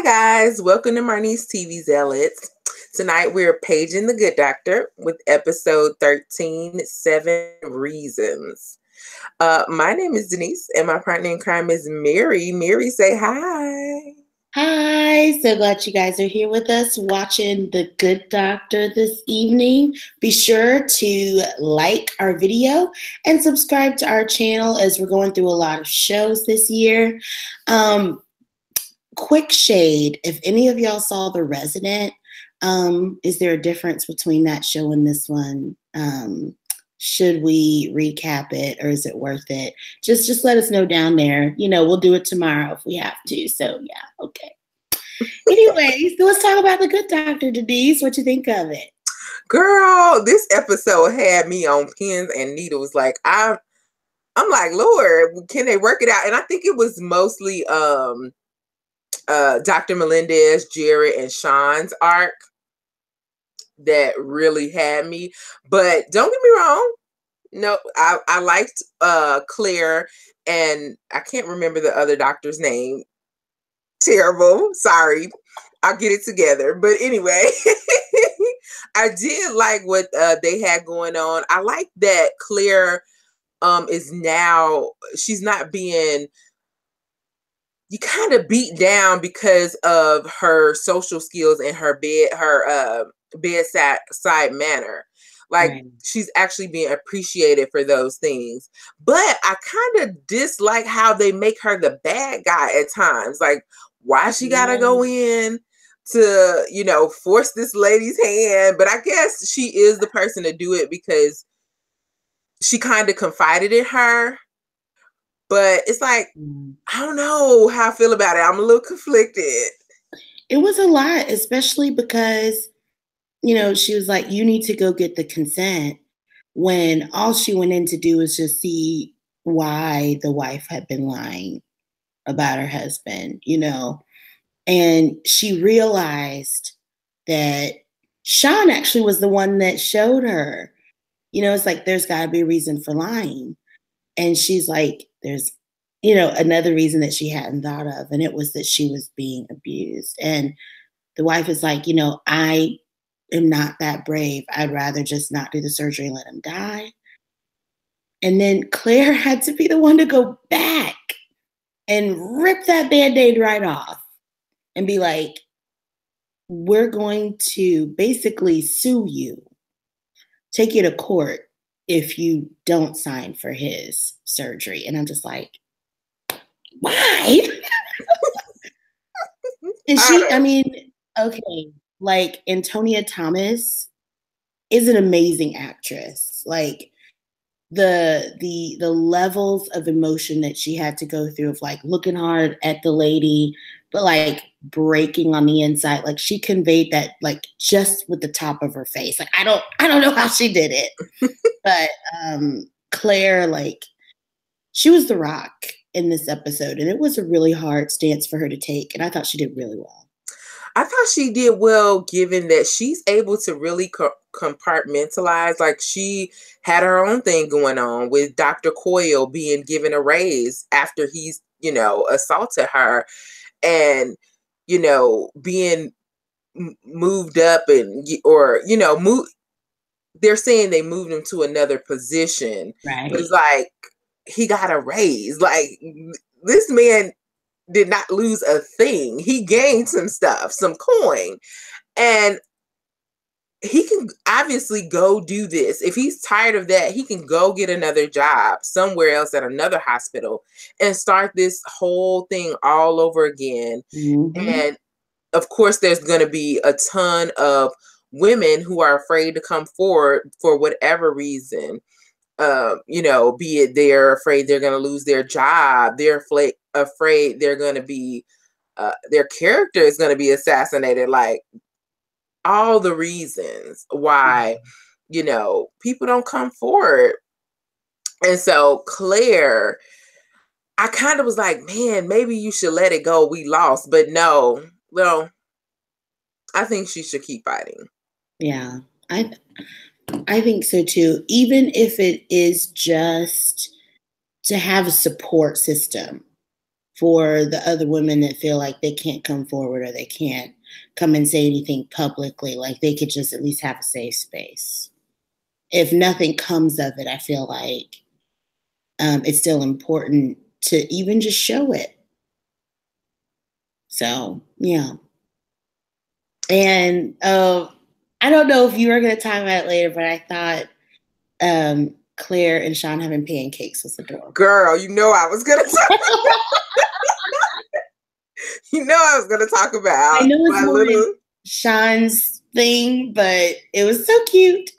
Guys, welcome to Marnie's TV Zealots. Tonight we're paging the Good Doctor with episode 13, 7 Reasons. My name is Denise and my partner in crime is Mary. Mary, say hi. Hi, so glad you guys are here with us watching The Good Doctor this evening. Be sure to like our video and subscribe to our channel as we're going through a lot of shows this year. Quick shade, if any of y'all saw The Resident, is there a difference between that show and this one? Should we recap it or is it worth it? Just let us know down there. You know, we'll do it tomorrow if we have to. So yeah, okay. Anyway, so let's talk about The Good Doctor, Denise. What you think of it? Girl, this episode had me on pins and needles. Like I'm like, Lord, can they work it out? And I think it was mostly Dr. Melendez, Jared, and Sean's arc that really had me. But don't get me wrong. No, I liked Claire, and I can't remember the other doctor's name. Terrible. Sorry. I'll get it together. But anyway, I did like what they had going on. I like that Claire is now, she's not being kind of beat down because of her social skills and her bedside manner. Like, right. She's actually being appreciated for those things. But I kind of dislike how they make her the bad guy at times. Like, why she gotta go in to, you know, force this lady's hand. But I guess she is the person to do it because she kind of confided in her. But it's like, I don't know how I feel about it. I'm a little conflicted. It was a lot, especially because, you know, she was like, you need to go get the consent, when all she went in to do was just see why the wife had been lying about her husband, you know. And she realized that Sean actually was the one that showed her. You know, it's like, there's got to be a reason for lying. And she's like, there's, you know, another reason that she hadn't thought of, and it was that she was being abused. And the wife is like, you know, I am not that brave. I'd rather just not do the surgery and let him die. And then Claire had to be the one to go back and rip that Band-Aid right off and be like, we're going to basically sue you, take you to court if you don't sign for his surgery. And I'm just like, why? And she, I mean, okay, like Antonia Thomas is an amazing actress. Like the levels of emotion that she had to go through of like looking hard at the lady, but like breaking on the inside. Like she conveyed that like just with the top of her face. Like I don't know how she did it. But Claire, like, she was the rock in this episode, and it was a really hard stance for her to take, and I thought she did really well. I thought she did well, given that she's able to really compartmentalize. Like, she had her own thing going on with Dr. Coyle being given a raise after he's, you know, assaulted her, and, you know, being moved up they're saying they moved him to another position. Right. But it's like, he got a raise. Like, this man did not lose a thing. He gained some stuff, some coin. And he can obviously go do this. If he's tired of that, he can go get another job somewhere else at another hospital and start this whole thing all over again. Mm-hmm. And of course, there's going to be a ton of women who are afraid to come forward for whatever reason. You know, be it they're afraid they're going to lose their job. They're afraid they're going to be, their character is going to be assassinated. Like, all the reasons why, you know, people don't come forward. And so Claire, I kind of was like, man, maybe you should let it go. We lost. But no, well, I think she should keep fighting. Yeah, I think so too. Even if it is just to have a support system for the other women that feel like they can't come forward or they can't come and say anything publicly. Like they could just at least have a safe space. If nothing comes of it, I feel like it's still important to even just show it. So, yeah. And I don't know if you were going to talk about it later, but I thought Claire and Sean having pancakes was adorable. Girl, you know I was going to talk You know I was going to talk about I know it's my little Sean's thing, but it was so cute.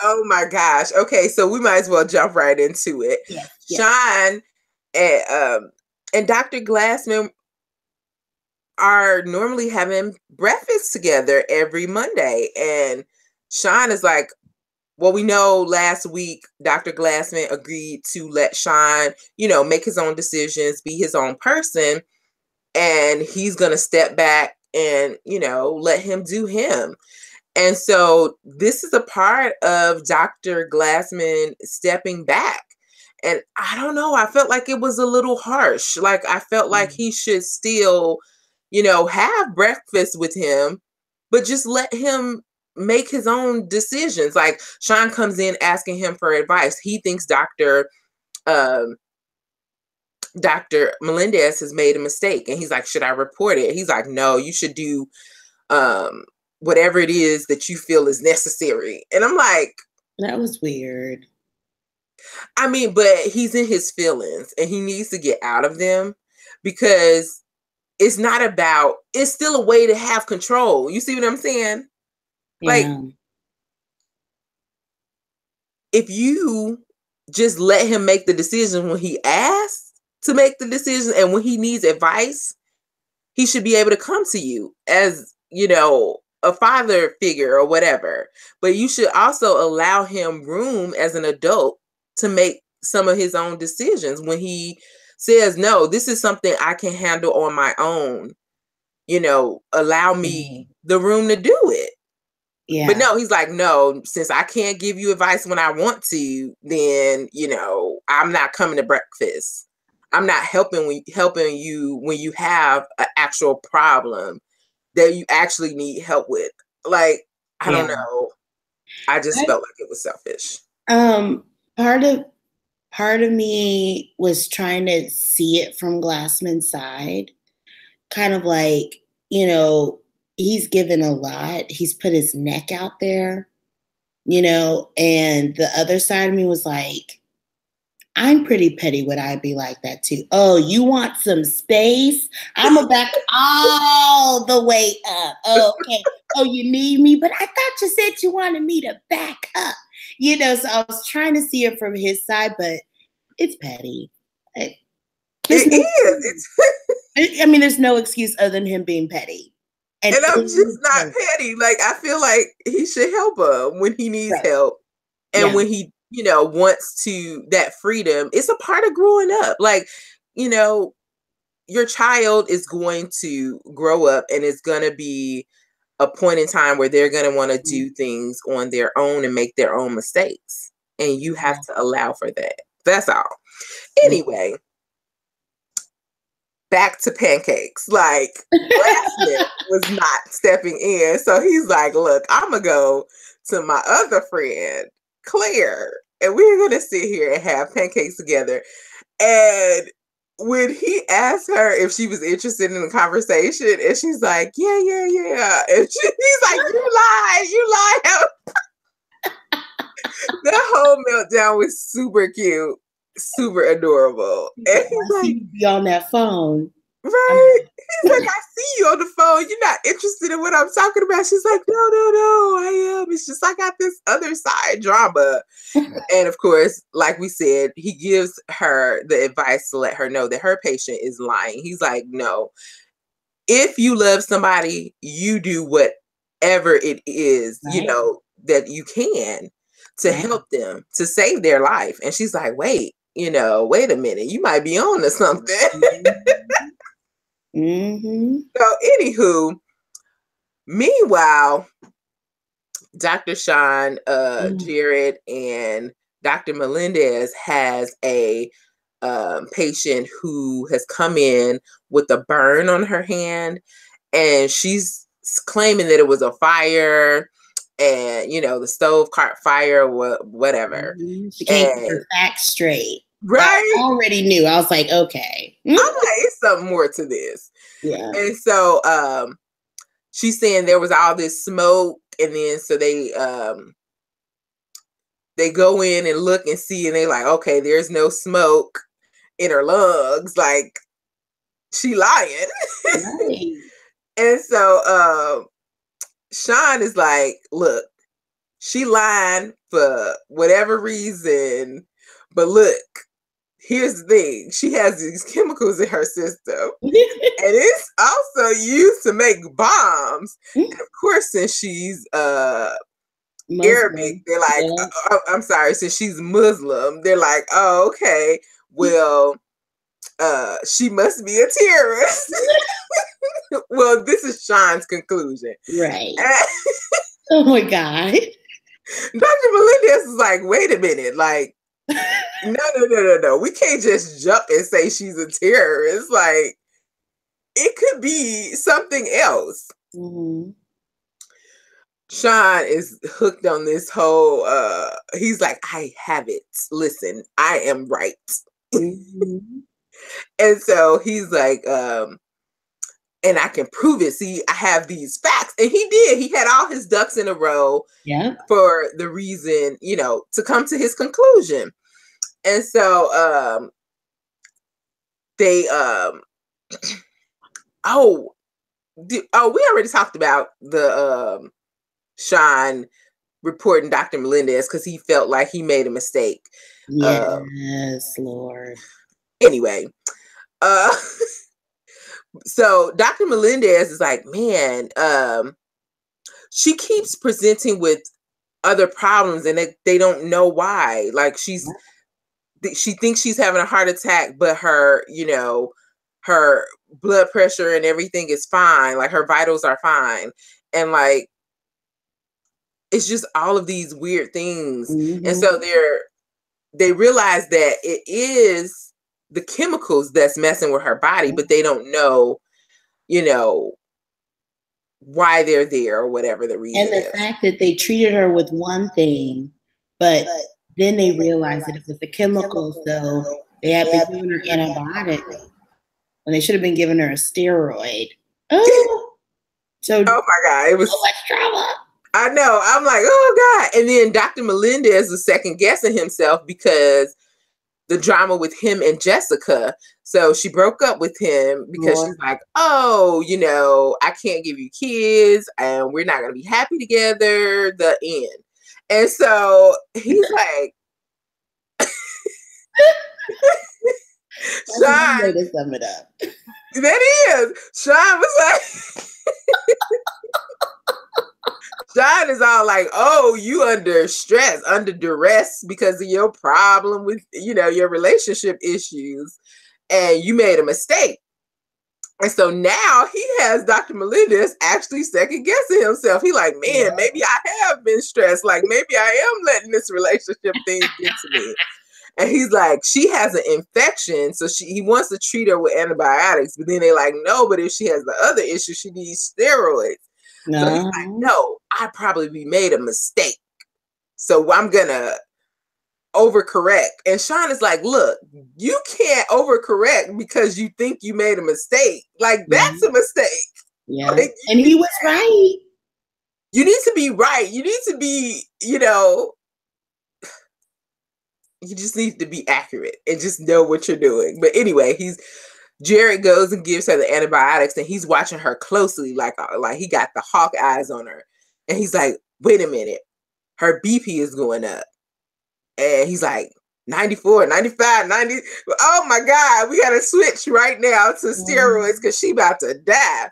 Oh my gosh. Okay, so we might as well jump right into it. Yes. Sean and Dr. Glassman are normally having breakfast together every Monday. And Sean is like, well, we know last week Dr. Glassman agreed to let Sean, make his own decisions, be his own person. And he's going to step back and, let him do him. And so this is a part of Dr. Glassman stepping back. And I don't know, I felt like it was a little harsh. Like I felt like he should still, have breakfast with him, but just let him make his own decisions. Like Sean comes in asking him for advice. He thinks Dr. Melendez has made a mistake. And he's like, should I report it? He's like, no, you should do whatever it is that you feel is necessary. And I'm like, that was weird. I mean, but he's in his feelings and he needs to get out of them because it's still a way to have control. You see what I'm saying? Yeah. Like, if you just let him make the decision when he asks to make the decision and when he needs advice, he should be able to come to you as, a father figure or whatever. But you should also allow him room as an adult to make some of his own decisions when he says, no, this is something I can handle on my own. Allow me the room to do it. Yeah. But no, he's like, no, since I can't give you advice when I want to, then, I'm not coming to breakfast. I'm not helping you when you have an actual problem that you actually need help with. Like, I don't know. I just felt like it was selfish. Part of me was trying to see it from Glassman's side. Kind of like, he's given a lot. He's put his neck out there, and the other side of me was like, I'm pretty petty. Would I be like that too? Oh, you want some space? I'm a back all the way up. Oh, okay. Oh, you need me? But I thought you said you wanted me to back up. So I was trying to see it from his side, but it's petty. It is. I mean, there's no excuse other than him being petty. And I'm just not petty. Like, I feel like he should help him when he needs help. And when he, wants that freedom. It's a part of growing up. Like, your child is going to grow up and it's going to be a point in time where they're going to want to do things on their own and make their own mistakes. And you have to allow for that. That's all. Anyway, back to pancakes. Like, Glassman was not stepping in. So he's like, look, I'm going to go to my other friend, Claire, and we're going to sit here and have pancakes together. And when he asked her if she was interested in the conversation, and she's like, yeah. And he's like, you lied. That whole meltdown was super cute, super adorable. And he's like, be on that phone. Right. He's like, I see you on the phone. You're not interested in what I'm talking about. She's like, no, I am. It's just I got this other side drama. And of course, like we said, he gives her the advice to let her know that her patient is lying. He's like, no, if you love somebody, you do whatever it is, that you can to help them, to save their life. And she's like, wait a minute, you might be on to something. So anywho, meanwhile, Dr. Sean, Jared, and Dr. Melendez has a patient who has come in with a burn on her hand, and she's claiming that it was a fire, and the stove caught fire or whatever. She can't get her facts straight. Right? I already knew. I was like, okay. I'm like, it's something more to this. Yeah. And so she's saying there was all this smoke, and then so they go in and look and see, and they're like, okay, there's no smoke in her lungs. Like, she lying. Right. And so Sean is like, look, she lying for whatever reason, but look, here's the thing. She has these chemicals in her system, and it's also used to make bombs. And of course, since she's Arabic, they're like, I'm sorry, since she's Muslim, they're like, oh, okay, well, she must be a terrorist. Well, this is Sean's conclusion. Right. Oh my God. Dr. Melendez is like, wait a minute, like, no. We can't just jump and say she's a terrorist. Like, it could be something else. Mm-hmm. Sean is hooked on this whole, he's like, I have it. Listen, I am right. Mm-hmm. And so he's like, and I can prove it. See, I have these facts. And he did. He had all his ducks in a row for the reason, to come to his conclusion. And so they we already talked about the Sean reporting Dr. Melendez because he felt like he made a mistake. Yes, Lord. Anyway, so Dr. Melendez is like, man, she keeps presenting with other problems and they don't know why. Like, she thinks she's having a heart attack, but her, her blood pressure and everything is fine. Like, her vitals are fine. And like, it's just all of these weird things. Mm-hmm. And so they realize that it is the chemicals that's messing with her body, but they don't know, why they're there or whatever the reason is. And the fact that they treated her with one thing, but then they realized that it was the chemicals, though. They had been giving her antibiotics when they should have been giving her a steroid. Oh my God. It was so much trauma. I know. I'm like, oh God. And then Dr. Melendez was second guessing himself because the drama with him and Jessica. So she broke up with him because she's like, oh, I can't give you kids and we're not going to be happy together. The end. And so he's like, Sean, way to sum it up. That is. Sean was like, Sean is all like, oh, you under stress, under duress because of your problem with, your relationship issues, and you made a mistake. And so now he has Dr. Melendez actually second guessing himself. He like, man, maybe I have been stressed. Like, maybe I am letting this relationship thing get to me. And he's like, she has an infection, so he wants to treat her with antibiotics. But then they're like, no, but if she has the other issue, she needs steroids. No. So he's like, no, I probably made a mistake. So I'm going to overcorrect. And Sean is like, look, you can't overcorrect because you think you made a mistake. Like, that's a mistake. Yeah. Like, and he was right. You need to be right. You need to be, you just need to be accurate and just know what you're doing. But anyway, Jared goes and gives her the antibiotics and he's watching her closely, like he got the hawk eyes on her. And he's like, wait a minute, her BP is going up. And he's like, 94, 95, 90. Oh my God, we got to switch right now to steroids because she about to die.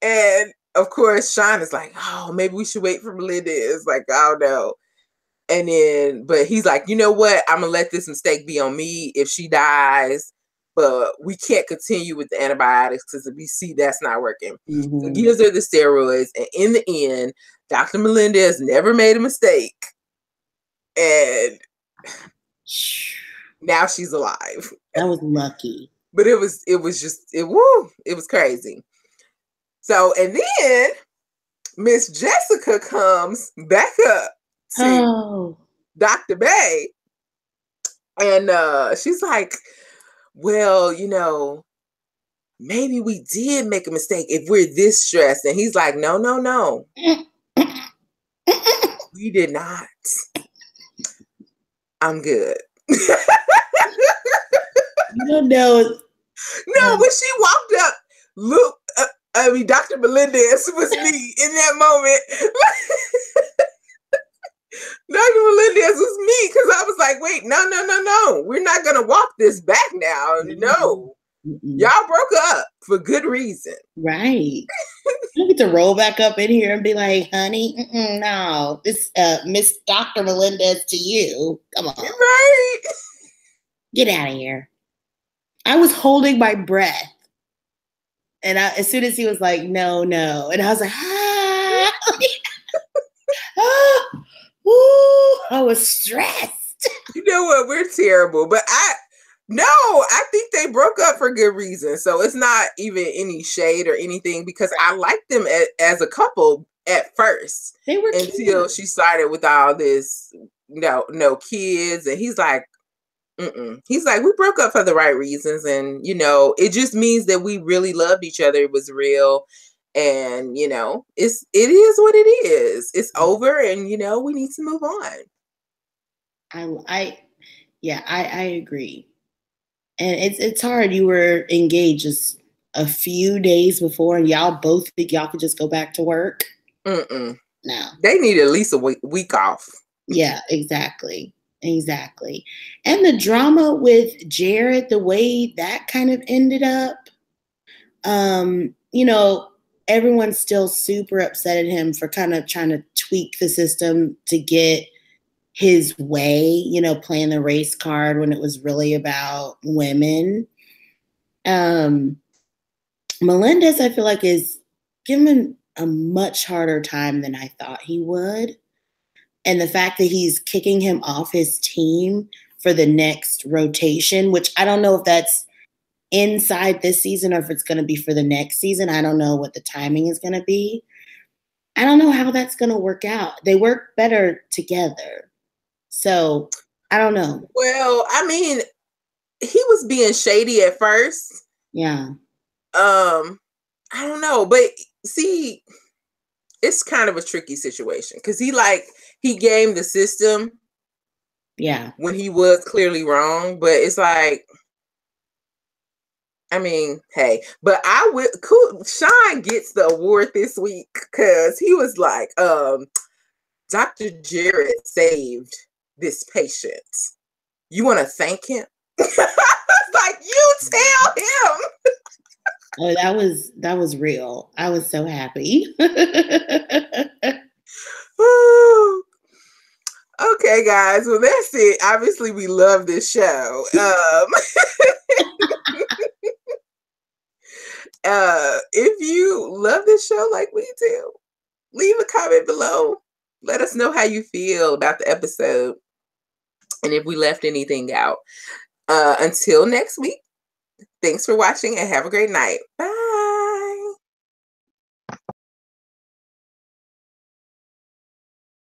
And of course, Sean is like, oh, maybe we should wait for Melendez. Like, oh no. And then, but he's like, you know what? I'm going to let this mistake be on me if she dies. But we can't continue with the antibiotics because we see that's not working. Mm-hmm. So he gives her the steroids. And in the end, Dr. Melendez never made a mistake. And Now she's alive. That was lucky. But it was crazy. So, and then Miss Jessica comes back up to Dr. Bay, and she's like, well, maybe we did make a mistake if we're this stressed. And he's like, no. We did not. I'm good. You don't know. No, when she walked up, Dr. Melendez was me in that moment. Dr. Melendez was me because I was like, wait, no. We're not going to walk this back now. No. Y'all broke up for good reason. Right. You get to roll back up in here and be like, honey, no, this Miss Dr. Melendez to you. Come on. Right. Get out of here. I was holding my breath. And as soon as he was like, no. And I was like, I was stressed. You know what? We're terrible. But I think they broke up for good reason. So it's not even any shade or anything because I liked them as a couple at first. They were until she started with all this no kids. And he's like, He's like, we broke up for the right reasons. And, it just means that we really loved each other. It was real. And, it is what it is. It's over and, we need to move on. I agree. And it's hard. You were engaged just a few days before and y'all both think y'all could just go back to work. No. They need at least a week off. Yeah, exactly. And the drama with Jared, the way that kind of ended up, everyone's still super upset at him for kind of trying to tweak the system to get his way, playing the race card when it was really about women. Melendez, I feel like, is given a much harder time than I thought he would. And the fact that he's kicking him off his team for the next rotation, which I don't know if that's inside this season or if it's going to be for the next season. I don't know what the timing is going to be. I don't know how that's going to work out. They work better together. So I don't know. Well, I mean, he was being shady at first. Yeah. I don't know. But see, it's kind of a tricky situation because he gamed the system. Yeah. When he was clearly wrong. But it's like, I mean, hey, but Sean gets the award this week because he was like, Dr. Jared saved this patient. You want to thank him? Like, you tell him. Oh, that was real. I was so happy. Okay, guys. Well, that's it. Obviously, we love this show. If you love this show like we do, leave a comment below. Let us know how you feel about the episode and if we left anything out. Until next week, thanks for watching and have a great night. Bye.